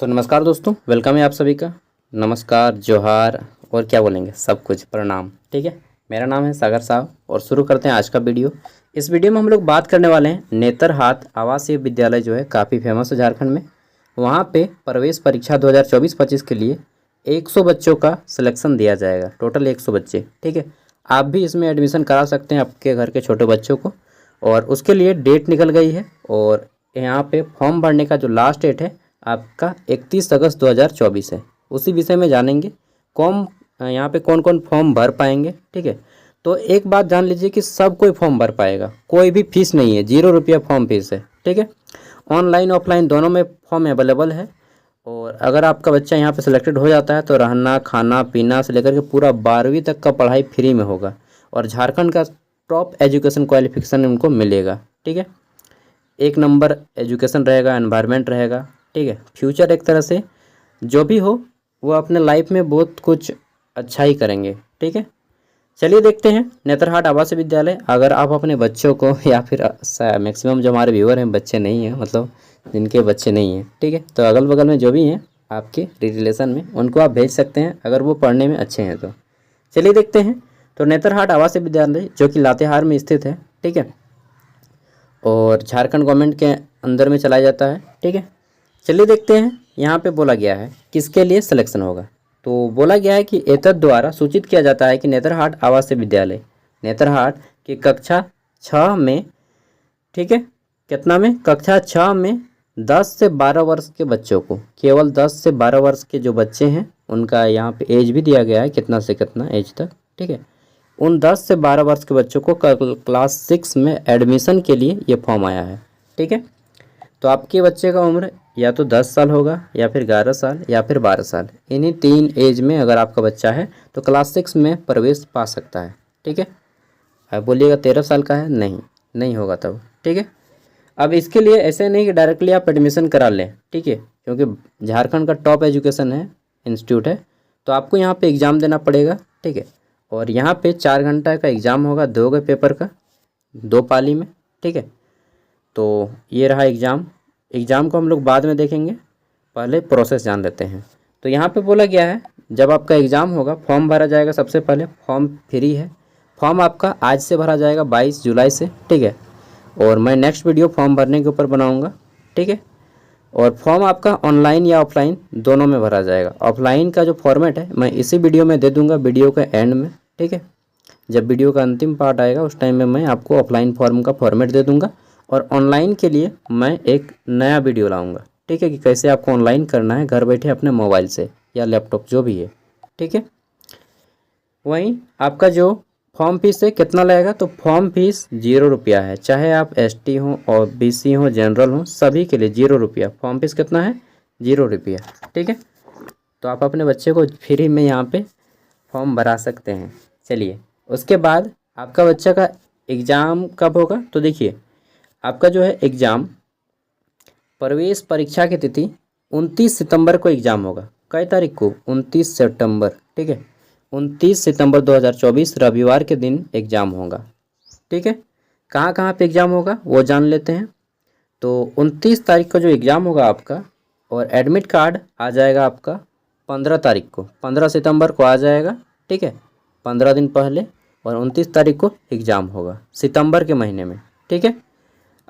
तो नमस्कार दोस्तों, वेलकम है आप सभी का। नमस्कार, जोहार और क्या बोलेंगे, सब कुछ प्रणाम। ठीक है, मेरा नाम है सागर साहब और शुरू करते हैं आज का वीडियो। इस वीडियो में हम लोग बात करने वाले हैं नेतरहाट आवासीय विद्यालय जो है काफ़ी फेमस है झारखंड में। वहाँ पे प्रवेश परीक्षा 2024-25 के लिए 100 बच्चों का सिलेक्शन दिया जाएगा, टोटल 100 बच्चे। ठीक है, आप भी इसमें एडमिशन करा सकते हैं आपके घर के छोटे बच्चों को, और उसके लिए डेट निकल गई है। और यहाँ पे फॉर्म भरने का जो लास्ट डेट है आपका 31 अगस्त 2024 है। उसी विषय में जानेंगे कौन यहाँ पे कौन कौन फॉर्म भर पाएंगे। ठीक है, तो एक बात जान लीजिए कि सब कोई फॉर्म भर पाएगा, कोई भी फीस नहीं है, 0 रुपया फॉर्म फीस है। ठीक है, ऑनलाइन ऑफलाइन दोनों में फॉर्म अवेलेबल है। और अगर आपका बच्चा यहाँ पे सिलेक्टेड हो जाता है तो रहना खाना पीना से लेकर के पूरा 12वीं तक का पढ़ाई फ्री में होगा और झारखंड का टॉप एजुकेशन क्वालिफिकेशन उनको मिलेगा। ठीक है, एक नंबर एजुकेशन रहेगा, एनवायरनमेंट रहेगा। ठीक है, फ्यूचर एक तरह से जो भी हो वो अपने लाइफ में बहुत कुछ अच्छा ही करेंगे। ठीक है, चलिए देखते हैं नेतरहाट आवासीय विद्यालय। अगर आप अपने बच्चों को या फिर मैक्सिमम जो हमारे व्यूअर हैं बच्चे नहीं हैं, मतलब जिनके बच्चे नहीं हैं, ठीक है, तो अगल बगल में जो भी हैं आपके रिलेशन में उनको आप भेज सकते हैं अगर वो पढ़ने में अच्छे हैं तो। चलिए देखते हैं। तो नेतरहाट आवासीय विद्यालय जो कि लातेहार में स्थित है, ठीक है, और झारखंड गवर्नमेंट के अंदर में चलाया जाता है। ठीक है, चलिए देखते हैं। यहाँ पे बोला गया है किसके लिए सिलेक्शन होगा। तो बोला गया है कि एतद द्वारा सूचित किया जाता है कि नेतरहाट आवासीय विद्यालय नेतरहाट की कक्षा 6 में, ठीक है, कितना में, कक्षा 6 में 10 से 12 वर्ष के बच्चों को, केवल 10 से 12 वर्ष के जो बच्चे हैं उनका यहाँ पे एज भी दिया गया है, कितना से कितना एज तक। ठीक है, उन 10 से 12 वर्ष के बच्चों को क्लास 6 में एडमिशन के लिए ये फॉर्म आया है। ठीक है, तो आपके बच्चे का उम्र या तो 10 साल होगा या फिर 11 साल या फिर 12 साल, इन्हीं 3 एज में अगर आपका बच्चा है तो क्लास 6 में प्रवेश पा सकता है। ठीक है, अब बोलिएगा 13 साल का है, नहीं होगा तब। ठीक है, अब इसके लिए ऐसे नहीं कि डायरेक्टली आप एडमिशन करा लें। ठीक है, क्योंकि झारखंड का टॉप एजुकेशन है, इंस्टीट्यूट है, तो आपको यहाँ पे एग्ज़ाम देना पड़ेगा। ठीक है, और यहाँ पे 4 घंटा का एग्ज़ाम होगा, 2 पेपर का, 2 पाली में। ठीक है, तो ये रहा एग्ज़ाम को हम लोग बाद में देखेंगे, पहले प्रोसेस जान लेते हैं। तो यहाँ पे बोला गया है जब आपका एग्ज़ाम होगा फॉर्म भरा जाएगा। सबसे पहले फॉर्म फ्री है, फॉर्म आपका आज से भरा जाएगा 22 जुलाई से। ठीक है, और मैं नेक्स्ट वीडियो फॉर्म भरने के ऊपर बनाऊँगा। ठीक है, और फॉर्म आपका ऑनलाइन या ऑफलाइन दोनों में भरा जाएगा। ऑफलाइन का जो फॉर्मेट है मैं इसी वीडियो में दे दूँगा, वीडियो के एंड में। ठीक है, जब वीडियो का अंतिम पार्ट आएगा उस टाइम में मैं आपको ऑफलाइन फॉर्म का फॉर्मेट दे दूँगा, और ऑनलाइन के लिए मैं एक नया वीडियो लाऊंगा। ठीक है, कि कैसे आपको ऑनलाइन करना है घर बैठे अपने मोबाइल से या लैपटॉप जो भी है। ठीक है, वहीं आपका जो फॉर्म फीस है कितना लगेगा, तो फॉर्म फीस 0 रुपया है, चाहे आप ST हो और BC हो, जनरल हो, सभी के लिए 0 रुपया फॉर्म फीस। कितना है, 0 रुपया। ठीक है, तो आप अपने बच्चे को फ्री में यहाँ पे फॉर्म भरा सकते हैं। चलिए, उसके बाद आपका बच्चा का एग्ज़ाम कब होगा, तो देखिए आपका जो है एग्ज़ाम, प्रवेश परीक्षा की तिथि 29 सितंबर को एग्ज़ाम होगा। कई तारीख को, 29 सितंबर। ठीक है, 29 सितंबर 2024 रविवार के दिन एग्ज़ाम होगा। ठीक है, कहाँ कहाँ पे एग्ज़ाम होगा वो जान लेते हैं। तो 29 तारीख को जो एग्ज़ाम होगा आपका, और एडमिट कार्ड आ जाएगा आपका 15 तारीख को, 15 सितंबर को आ जाएगा। ठीक है, 15 दिन पहले, और 29 तारीख को एग्ज़ाम होगा सितंबर के महीने में। ठीक है,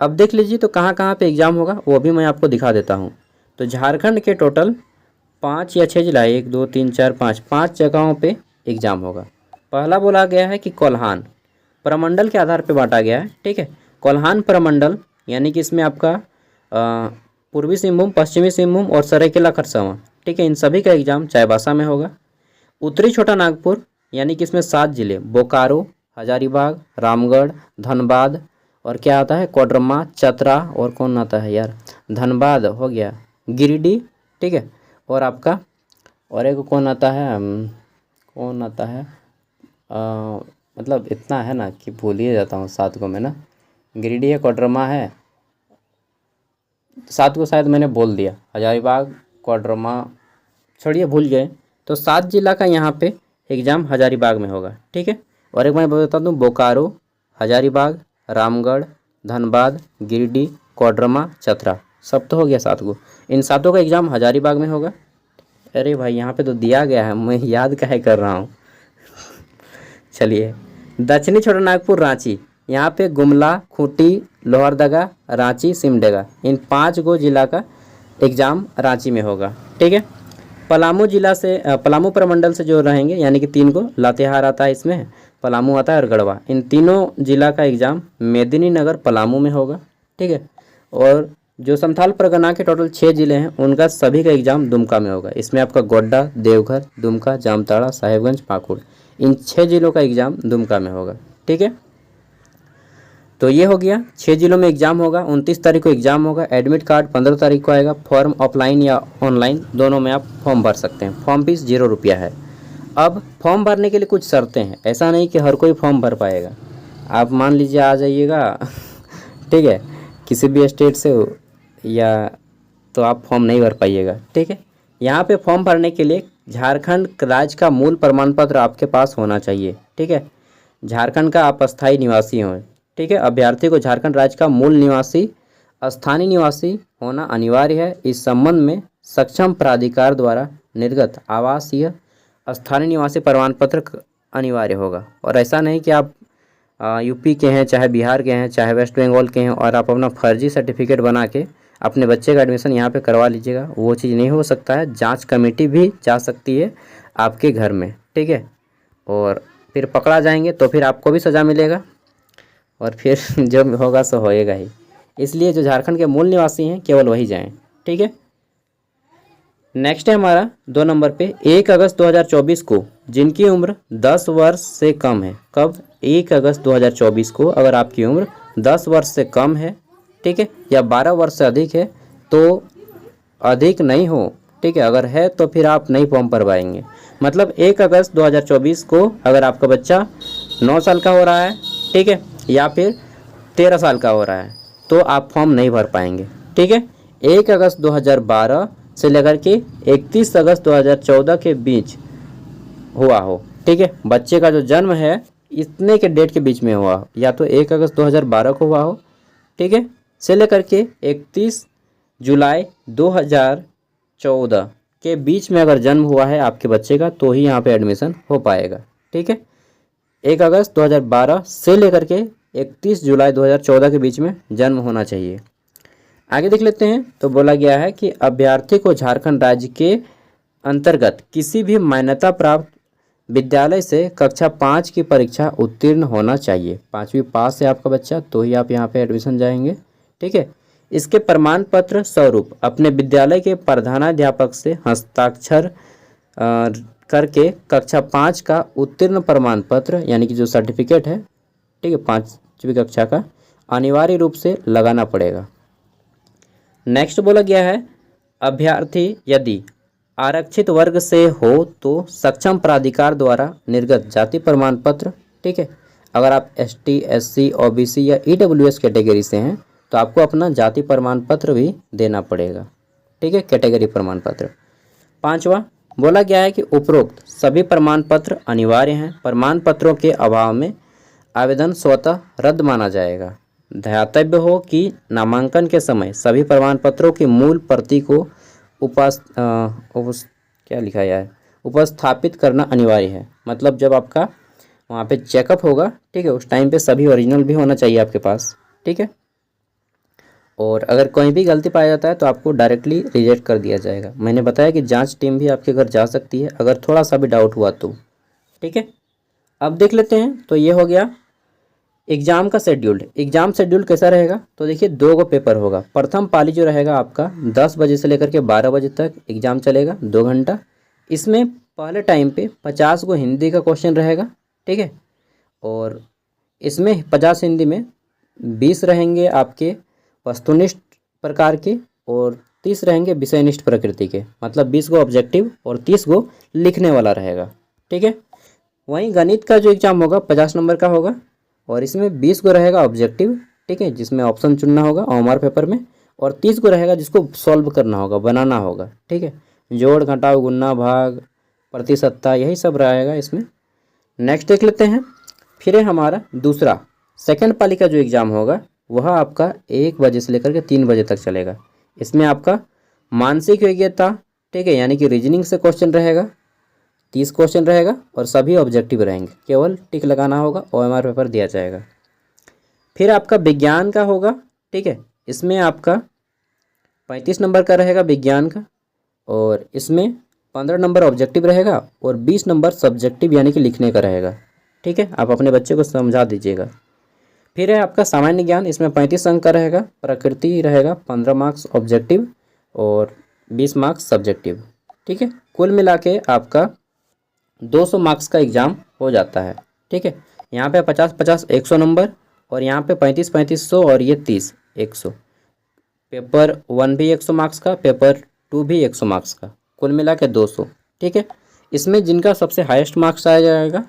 अब देख लीजिए तो कहाँ कहाँ पे एग्ज़ाम होगा वो भी मैं आपको दिखा देता हूँ। तो झारखंड के टोटल 5 या 6 जिला, 1 2 3 4 5 जगहों पे एग्ज़ाम होगा। पहला बोला गया है कि कोल्हान प्रमंडल के आधार पे बांटा गया है। ठीक है, कोल्हान प्रमंडल, यानी कि इसमें आपका पूर्वी सिंहभूम, पश्चिमी सिंहभूम और सरायकेला खरसावां, ठीक है, इन सभी का एग्ज़ाम चाईबासा में होगा। उत्तरी छोटा नागपुर, यानी कि इसमें 7 जिले, बोकारो, हजारीबाग, रामगढ़, धनबाद, और क्या आता है, कोडरमा, चतरा, और कौन आता है यार, धनबाद हो गया, गिरिडीह। ठीक है, और आपका और एक कौन आता है, कौन आता है, मतलब इतना है ना कि भूल ही जाता हूँ 7 को मैं ना। गिरिडीह है, कोडरमा है, 7 को शायद मैंने बोल दिया, हजारीबाग, कोडरमा, छोड़िए भूल गए। तो 7 जिला का यहाँ पे एग्ज़ाम हजारीबाग में होगा। ठीक है, और एक मैं बता दूँ, बोकारो, हजारीबाग, रामगढ़, धनबाद, गिरिडीह, कोडरमा, चतरा, सब तो हो गया 7 गो। इन 7 का एग्ज़ाम हजारीबाग में होगा। अरे भाई यहाँ पे तो दिया गया है, मैं याद काहे कर रहा हूँ। चलिए, दक्षिणी छोटानागपुर रांची, यहाँ पे गुमला, खूंटी, लोहरदगा, रांची, सिमडेगा, इन 5 गो जिला का एग्ज़ाम रांची में होगा। ठीक है। पलामू जिला से पलामू प्रमंडल से जो रहेंगे, यानी कि 3 गो, लातेहार आता है इसमें, पलामू आता है और गढ़वा, इन तीनों जिला का एग्ज़ाम मेदिनीनगर पलामू में होगा। ठीक है। और जो संथाल परगना के टोटल 6 ज़िले हैं, उनका सभी का एग्ज़ाम दुमका में होगा। इसमें आपका गोड्डा, देवघर, दुमका, जामताड़ा, साहेबगंज, पाकुड़, इन 6 ज़िलों का एग्ज़ाम दुमका में होगा। ठीक है। तो ये हो गया, 6 ज़िलों में एग्ज़ाम होगा। 29 तारीख को एग्ज़ाम होगा। एडमिट कार्ड 15 तारीख को आएगा। फॉर्म ऑफलाइन या ऑनलाइन दोनों में आप फॉर्म भर सकते हैं। फॉर्म फीस 0 रुपया है। अब फॉर्म भरने के लिए कुछ शर्तें हैं, ऐसा नहीं कि हर कोई फॉर्म भर पाएगा। आप मान लीजिए आ जाइएगा ठीक है, किसी भी स्टेट से हो या, तो आप फॉर्म नहीं भर पाइएगा। ठीक है। यहाँ पे फॉर्म भरने के लिए झारखंड राज्य का मूल प्रमाण पत्र आपके पास होना चाहिए। ठीक है। झारखंड का आप अस्थायी निवासी हों। ठीक है। अभ्यर्थी को झारखंड राज्य का मूल निवासी, स्थानीय निवासी होना अनिवार्य है। इस संबंध में सक्षम प्राधिकार द्वारा निर्गत आवासीय स्थानीय निवासी प्रमाण पत्र अनिवार्य होगा। और ऐसा नहीं कि आप यूपी के हैं, चाहे बिहार के हैं, चाहे वेस्ट बंगाल के हैं, और आप अपना फर्जी सर्टिफिकेट बना के अपने बच्चे का एडमिशन यहाँ पे करवा लीजिएगा, वो चीज़ नहीं हो सकता है। जांच कमेटी भी जा सकती है आपके घर में। ठीक है। और फिर पकड़ा जाएंगे तो फिर आपको भी सज़ा मिलेगा, और फिर जो होगा सो होएगा ही। इसलिए जो झारखंड के मूल निवासी हैं केवल वही जाएं। ठीक है। नेक्स्ट है हमारा 2 नंबर पे, 1 अगस्त 2024 को जिनकी उम्र 10 वर्ष से कम है। कब? 1 अगस्त 2024 को अगर आपकी उम्र 10 वर्ष से कम है, ठीक है, या 12 वर्ष से अधिक है, तो अधिक नहीं हो, ठीक है, अगर है तो फिर आप नहीं फॉर्म भरवाएंगे। मतलब 1 अगस्त 2024 को अगर आपका बच्चा 9 साल का हो रहा है, ठीक है, या फिर 13 साल का हो रहा है, तो आप फॉर्म नहीं भर पाएंगे। ठीक है। 1 अगस्त 2012 से लेकर के 31 अगस्त 2014 के बीच हुआ हो, ठीक है, बच्चे का जो जन्म है इतने के डेट के बीच में हुआ हो, या तो 1 अगस्त 2012 को हुआ हो, ठीक है, से लेकर के 31 जुलाई 2014 के बीच में अगर जन्म हुआ है आपके बच्चे का, तो ही यहाँ पे एडमिशन हो पाएगा। ठीक है। 1 अगस्त 2012 से लेकर के 31 जुलाई 2014 के बीच में जन्म होना चाहिए। आगे देख लेते हैं। तो बोला गया है कि अभ्यर्थी को झारखंड राज्य के अंतर्गत किसी भी मान्यता प्राप्त विद्यालय से कक्षा 5 की परीक्षा उत्तीर्ण होना चाहिए। 5वीं पास है आपका बच्चा, तो ही आप यहाँ पे एडमिशन जाएंगे। ठीक है। इसके प्रमाण पत्र स्वरूप अपने विद्यालय के प्रधानाध्यापक से हस्ताक्षर करके कक्षा 5 का उत्तीर्ण प्रमाण पत्र, यानी कि जो सर्टिफिकेट है, ठीक है, 5वीं कक्षा का, अनिवार्य रूप से लगाना पड़ेगा। नेक्स्ट बोला गया है, अभ्यर्थी यदि आरक्षित वर्ग से हो तो सक्षम प्राधिकार द्वारा निर्गत जाति प्रमाण पत्र, ठीक है, अगर आप ST, SC, OBC या EWS कैटेगरी से हैं तो आपको अपना जाति प्रमाण पत्र भी देना पड़ेगा। ठीक है, कैटेगरी प्रमाण पत्र। 5वां बोला गया है कि उपरोक्त सभी प्रमाण पत्र अनिवार्य हैं। प्रमाण पत्रों के अभाव में आवेदन स्वतः रद्द माना जाएगा। ध्यातव्य हो कि नामांकन के समय सभी प्रमाण पत्रों की मूल प्रति को उपस्थापित करना अनिवार्य है। मतलब जब आपका वहाँ पे चेकअप होगा, ठीक है, उस टाइम पे सभी ओरिजिनल भी होना चाहिए आपके पास। ठीक है। और अगर कोई भी गलती पाया जाता है तो आपको डायरेक्टली रिजेक्ट कर दिया जाएगा। मैंने बताया कि जांच टीम भी आपके घर जा सकती है अगर थोड़ा सा भी डाउट हुआ तो। ठीक है। अब देख लेते हैं। तो ये हो गया एग्ज़ाम का शेड्यूल्ड। एग्ज़ाम शेड्यूल कैसा रहेगा? तो देखिए 2 गो पेपर होगा। प्रथम पाली जो रहेगा आपका 10 बजे से लेकर के 12 बजे तक एग्ज़ाम चलेगा, 2 घंटा। इसमें पहले टाइम पे 50 गो हिंदी का क्वेश्चन रहेगा, ठीक है, और इसमें 50 हिंदी में 20 रहेंगे आपके वस्तुनिष्ठ प्रकार के और 30 रहेंगे विषयनिष्ठ प्रकृति के। मतलब 20 गो ऑब्जेक्टिव और 30 गो लिखने वाला रहेगा। ठीक है। वहीं गणित का जो एग्ज़ाम होगा 50 नंबर का होगा और इसमें 20 गो रहेगा ऑब्जेक्टिव, ठीक है, जिसमें ऑप्शन चुनना होगा ओमआर पेपर में, और 30 गो रहेगा जिसको सॉल्व करना होगा, बनाना होगा। ठीक है, जोड़ घटाव गुना भाग प्रतिशतता यही सब रहेगा इसमें। नेक्स्ट देख लेते हैं। फिर है हमारा दूसरा सेकंड पाली का जो एग्ज़ाम होगा वह आपका 1 बजे से लेकर के 3 बजे तक चलेगा। इसमें आपका मानसिक योग्यता, ठीक है, यानी कि रीजनिंग से क्वेश्चन रहेगा, 30 क्वेश्चन रहेगा और सभी ऑब्जेक्टिव रहेंगे, केवल टिक लगाना होगा, OMR पेपर दिया जाएगा। फिर आपका विज्ञान का होगा, ठीक है, इसमें आपका 35 नंबर का रहेगा विज्ञान का, और इसमें 15 नंबर ऑब्जेक्टिव रहेगा और 20 नंबर सब्जेक्टिव यानी कि लिखने का रहेगा, ठीक है। आप अपने बच्चे को समझा दीजिएगा। फिर है आपका सामान्य ज्ञान, इसमें 35 अंक का रहेगा, प्रकृति रहेगा 15 मार्क्स ऑब्जेक्टिव और 20 मार्क्स सब्जेक्टिव, ठीक है। कुल मिला के आपका 200 मार्क्स का एग्ज़ाम हो जाता है, ठीक है। यहाँ पे 50-50 100 नंबर, और यहाँ पे 35-35 100 और ये 30 100। पेपर 1 भी 100 मार्क्स का, पेपर 2 भी 100 मार्क्स का, कुल मिला के 200, ठीक है। इसमें जिनका सबसे हाईएस्ट मार्क्स आ जाएगा,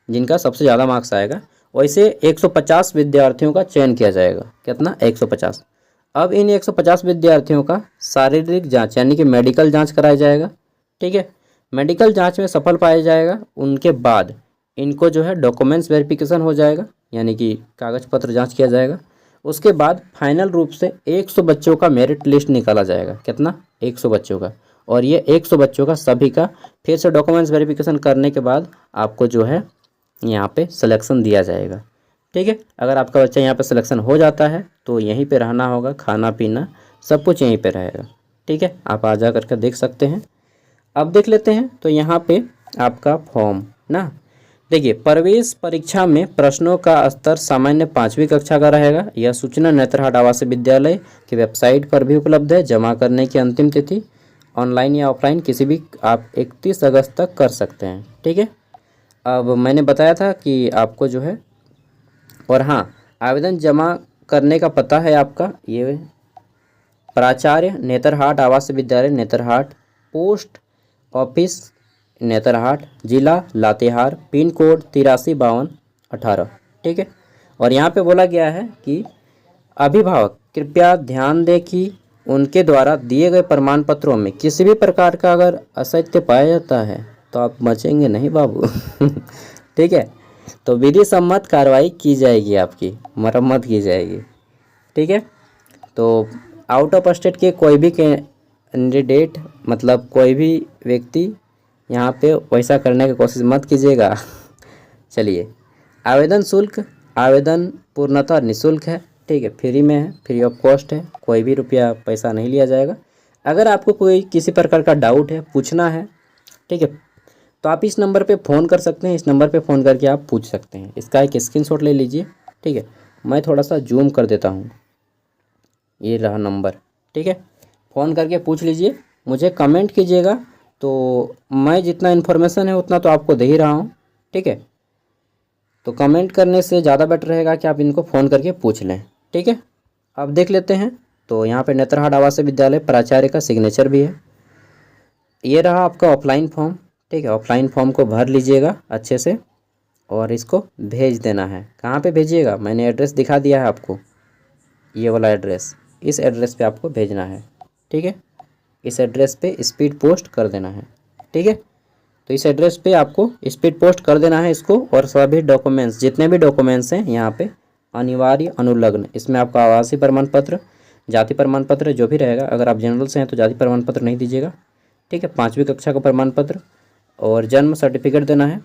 जिनका सबसे ज़्यादा मार्क्स आएगा, वैसे 150 विद्यार्थियों का चयन किया जाएगा। कितना? 150। अब इन 150 विद्यार्थियों का शारीरिक जांच यानी कि मेडिकल जांच कराया जाएगा, ठीक है। मेडिकल जांच में सफल पाया जाएगा, उनके बाद इनको जो है डॉक्यूमेंट्स वेरिफिकेशन हो जाएगा, यानी कि कागज़ पत्र जांच किया जाएगा। उसके बाद फाइनल रूप से 100 बच्चों का मेरिट लिस्ट निकाला जाएगा। कितना? 100 बच्चों का। और ये 100 बच्चों का सभी का फिर से डॉक्यूमेंट्स वेरिफिकेशन करने के बाद आपको जो है यहाँ पे सिलेक्शन दिया जाएगा, ठीक है। अगर आपका बच्चा यहाँ पे सिलेक्शन हो जाता है तो यहीं पे रहना होगा, खाना पीना सब कुछ यहीं पे रहेगा, ठीक है। आप आ जा करके देख सकते हैं। अब देख लेते हैं तो यहाँ पे आपका फॉर्म ना, देखिए, प्रवेश परीक्षा में प्रश्नों का स्तर सामान्य 5वीं कक्षा का रहेगा। यह सूचना नेतरहाट आवासीय विद्यालय की वेबसाइट पर भी उपलब्ध है। जमा करने की अंतिम तिथि ऑनलाइन या ऑफलाइन किसी भी आप 31 अगस्त तक कर सकते हैं, ठीक है। अब मैंने बताया था कि आपको जो है, और हाँ, आवेदन जमा करने का पता है आपका ये प्राचार्य नेतरहाट आवासीय विद्यालय नेतरहाट, पोस्ट ऑफिस नेतरहाट, जिला लातेहार, पिन कोड 835218, ठीक है। और यहाँ पे बोला गया है कि अभिभावक कृपया ध्यान दें कि उनके द्वारा दिए गए प्रमाण पत्रों में किसी भी प्रकार का अगर असत्य पाया जाता है तो आप बचेंगे नहीं बाबू ठीक है। तो विधि सम्मत कार्रवाई की जाएगी, आपकी मरम्मत की जाएगी, ठीक है। तो आउट ऑफ स्टेट के कोई भी कैंडिडेट, मतलब कोई भी व्यक्ति यहाँ पे वैसा करने की कोशिश मत कीजिएगा चलिए, आवेदन शुल्क, आवेदन पूर्णतः निःशुल्क है, ठीक है, फ्री में है, फ्री ऑफ कॉस्ट है, कोई भी रुपया पैसा नहीं लिया जाएगा। अगर आपको कोई किसी प्रकार का डाउट है, पूछना है, ठीक है, तो आप इस नंबर पे फ़ोन कर सकते हैं। इस नंबर पे फ़ोन करके आप पूछ सकते हैं। इसका एक स्क्रीनशॉट ले लीजिए, ठीक है। मैं थोड़ा सा जूम कर देता हूँ, ये रहा नंबर, ठीक है। फ़ोन करके पूछ लीजिए, मुझे कमेंट कीजिएगा, तो मैं जितना इन्फॉर्मेशन है उतना तो आपको दे ही रहा हूँ, ठीक है। तो कमेंट करने से ज़्यादा बेटर रहेगा कि आप इनको फ़ोन करके पूछ लें, ठीक है। अब देख लेते हैं तो यहाँ पे नेतरहाट आवासीय विद्यालय प्राचार्य का सिग्नेचर भी है। ये रहा आपका ऑफलाइन फॉर्म, ठीक है। ऑफलाइन फॉर्म को भर लीजिएगा अच्छे से और इसको भेज देना है। कहाँ पे भेजिएगा? मैंने एड्रेस दिखा दिया है आपको, ये वाला एड्रेस, इस एड्रेस पे आपको भेजना है, ठीक है। इस एड्रेस पे स्पीड पोस्ट कर देना है, ठीक है। तो इस एड्रेस पे आपको स्पीड पोस्ट कर देना है इसको, और सभी डॉक्यूमेंट्स, जितने भी डॉक्यूमेंट्स हैं यहाँ पे अनिवार्य अनुलग्न, इसमें आपका आवासीय प्रमाण पत्र, जाति प्रमाण पत्र जो भी रहेगा, अगर आप जनरल से हैं तो जाति प्रमाण पत्र नहीं दीजिएगा, ठीक है। 5वीं कक्षा का प्रमाण पत्र और जन्म सर्टिफिकेट देना है,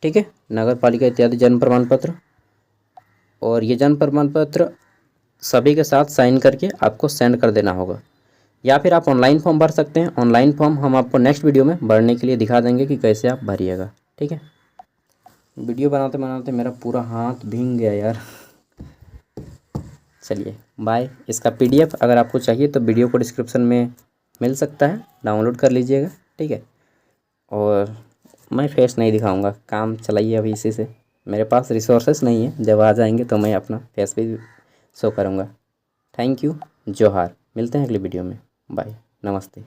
ठीक है। नगर पालिका इत्यादि जन्म प्रमाण पत्र, और ये जन्म प्रमाण पत्र सभी के साथ साइन करके आपको सेंड कर देना होगा। या फिर आप ऑनलाइन फॉर्म भर सकते हैं। ऑनलाइन फॉर्म हम आपको नेक्स्ट वीडियो में भरने के लिए दिखा देंगे कि कैसे आप भरिएगा, ठीक है। वीडियो बनाते बनाते मेरा पूरा हाथ भीग गया यार चलिए बाय। इसका PDF अगर आपको चाहिए तो वीडियो को डिस्क्रिप्शन में मिल सकता है, डाउनलोड कर लीजिएगा, ठीक है। और मैं फेस नहीं दिखाऊंगा, काम चलाइए अभी इसी से, मेरे पास रिसोर्सेस नहीं है, जब आ जाएंगे तो मैं अपना फेस भी शो करूँगा। थैंक यू, जोहार, मिलते हैं अगली वीडियो में, बाय, नमस्ते।